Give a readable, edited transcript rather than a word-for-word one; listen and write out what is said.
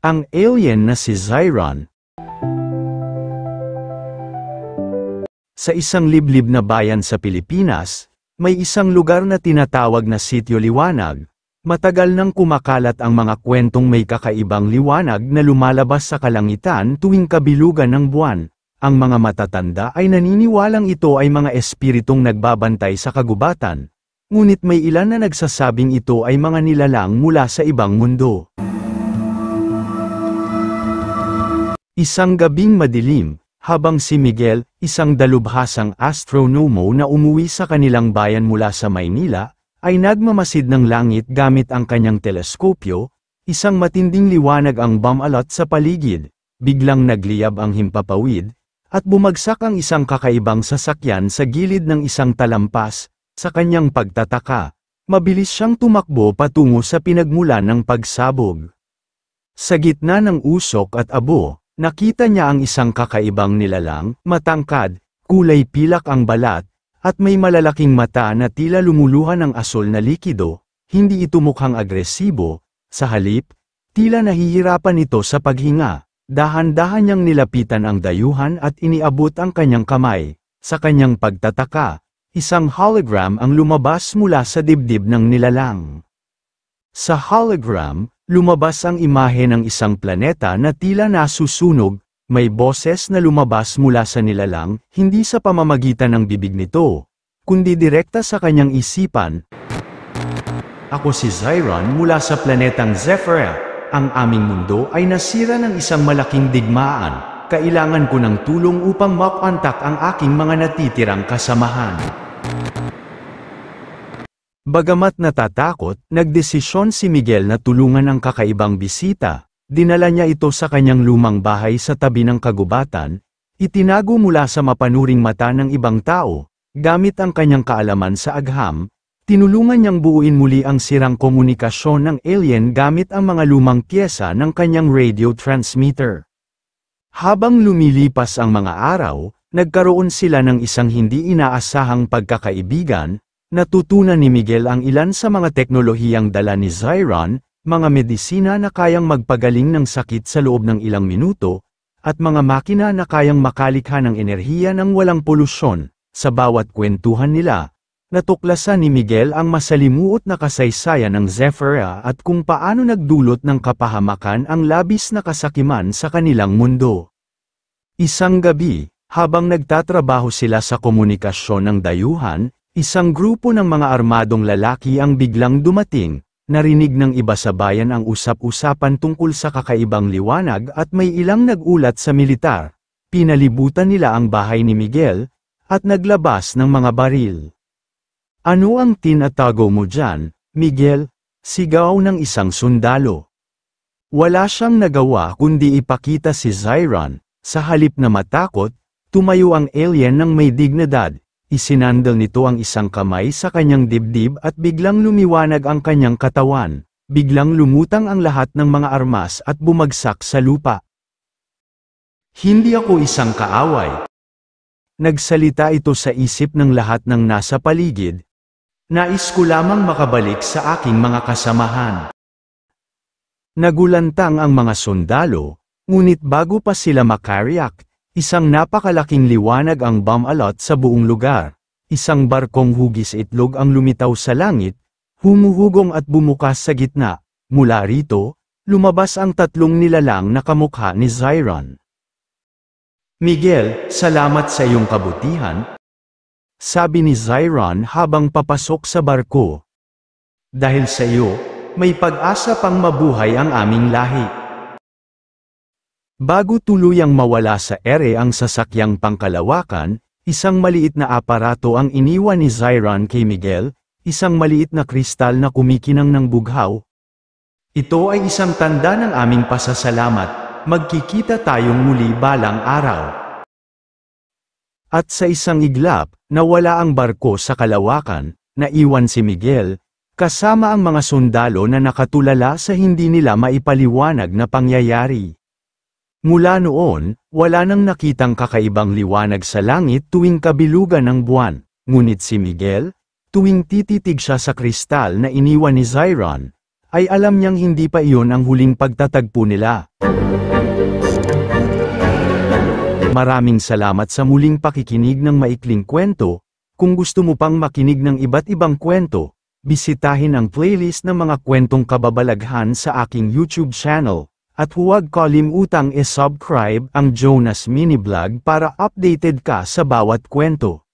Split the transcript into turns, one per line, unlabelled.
Ang alien na si Zyron. Sa isang liblib na bayan sa Pilipinas, may isang lugar na tinatawag na Sitio Liwanag. Matagal nang kumakalat ang mga kwentong may kakaibang liwanag na lumalabas sa kalangitan tuwing kabilugan ng buwan. Ang mga matatanda ay naniniwalang ito ay mga espiritong nagbabantay sa kagubatan. Ngunit may ilan na nagsasabing ito ay mga nilalang mula sa ibang mundo. Isang gabing madilim, habang si Miguel, isang dalubhasang astronomo na umuwi sa kanilang bayan mula sa Maynila, ay nagmamasid ng langit gamit ang kanyang teleskopyo, isang matinding liwanag ang bumalot sa paligid, biglang nagliyab ang himpapawid, at bumagsak ang isang kakaibang sasakyan sa gilid ng isang talampas. Sa kanyang pagtataka, mabilis siyang tumakbo patungo sa pinagmulan ng pagsabog. Sa gitna ng usok at abo, nakita niya ang isang kakaibang nilalang, matangkad, kulay pilak ang balat, at may malalaking mata na tila lumuluhan ng asul na likido. Hindi ito mukhang agresibo, sa halip, tila nahihirapan ito sa paghinga. Dahan-dahan niyang nilapitan ang dayuhan at iniabot ang kanyang kamay. Sa kanyang pagtataka, isang hologram ang lumabas mula sa dibdib ng nilalang. Sa hologram, lumabas ang imahe ng isang planeta na tila nasusunog, may boses na lumabas mula sa nilalang, hindi sa pamamagitan ng bibig nito, kundi direkta sa kanyang isipan. Ako si Zyron mula sa planetang Zephyr. Ang aming mundo ay nasira ng isang malaking digmaan. Kailangan ko ng tulong upang makontak ang aking mga natitirang kasamahan. Bagamat natatakot, nagdesisyon si Miguel na tulungan ang kakaibang bisita. Dinala niya ito sa kanyang lumang bahay sa tabi ng kagubatan, itinago mula sa mapanuring mata ng ibang tao, gamit ang kanyang kaalaman sa agham, tinulungan niyang buuin muli ang sirang komunikasyon ng alien gamit ang mga lumang pyesa ng kanyang radio transmitter. Habang lumilipas ang mga araw, nagkaroon sila ng isang hindi inaasahang pagkakaibigan. Natutunan ni Miguel ang ilan sa mga teknolohiyang dala ni Zyron, mga medisina na kayang magpagaling ng sakit sa loob ng ilang minuto, at mga makina na kayang makalikha ng enerhiya ng walang polusyon. Sa bawat kwentuhan nila, natuklasan ni Miguel ang masalimuot na kasaysayan ng Zephyr at kung paano nagdulot ng kapahamakan ang labis na kasakiman sa kanilang mundo. Isang gabi, habang nagtatrabaho sila sa komunikasyon ng dayuhan, isang grupo ng mga armadong lalaki ang biglang dumating. Narinig ng iba sa bayan ang usap-usapan tungkol sa kakaibang liwanag at may ilang nagulat sa militar. Pinalibutan nila ang bahay ni Miguel, at naglabas ng mga baril. Ano ang tinatago mo dyan, Miguel? Sigaw ng isang sundalo. Wala siyang nagawa kundi ipakita si Zyron. Sa halip na matakot, tumayo ang alien ng may dignidad. Isinandal nito ang isang kamay sa kanyang dibdib at biglang lumiwanag ang kanyang katawan. Biglang lumutang ang lahat ng mga armas at bumagsak sa lupa. Hindi ako isang kaaway. Nagsalita ito sa isip ng lahat ng nasa paligid. Nais ko lamang makabalik sa aking mga kasamahan. Nagulantang ang mga sundalo, ngunit bago pa sila makariak, isang napakalaking liwanag ang bumalot sa buong lugar. Isang barkong hugis itlog ang lumitaw sa langit, humuhugong at bumukas sa gitna. Mula rito, lumabas ang tatlong nilalang na kamukha ni Zyron. Miguel, salamat sa iyong kabutihan, sabi ni Zyron habang papasok sa barko. Dahil sa iyo, may pag-asa pang mabuhay ang aming lahi. Bago tuluyang mawala sa ere ang sasakyang pangkalawakan, isang maliit na aparato ang iniwan ni Zyron kay Miguel, isang maliit na kristal na kumikinang ng bughaw. Ito ay isang tanda ng aming pasasalamat, magkikita tayong muli balang araw. At sa isang iglap, nawala ang barko sa kalawakan, naiwan si Miguel, kasama ang mga sundalo na nakatulala sa hindi nila maipaliwanag na pangyayari. Mula noon, wala nang nakitang kakaibang liwanag sa langit tuwing kabilugan ng buwan, ngunit si Miguel, tuwing tititig siya sa kristal na iniwan ni Zyron, ay alam niyang hindi pa iyon ang huling pagtatagpo nila. Maraming salamat sa muling pakikinig ng maikling kwento. Kung gusto mo pang makinig ng iba't ibang kwento, bisitahin ang playlist ng mga kwentong kababalaghan sa aking YouTube channel, at huwag kalimutang i-subscribe ang Jonas Mini Vlog para updated ka sa bawat kwento.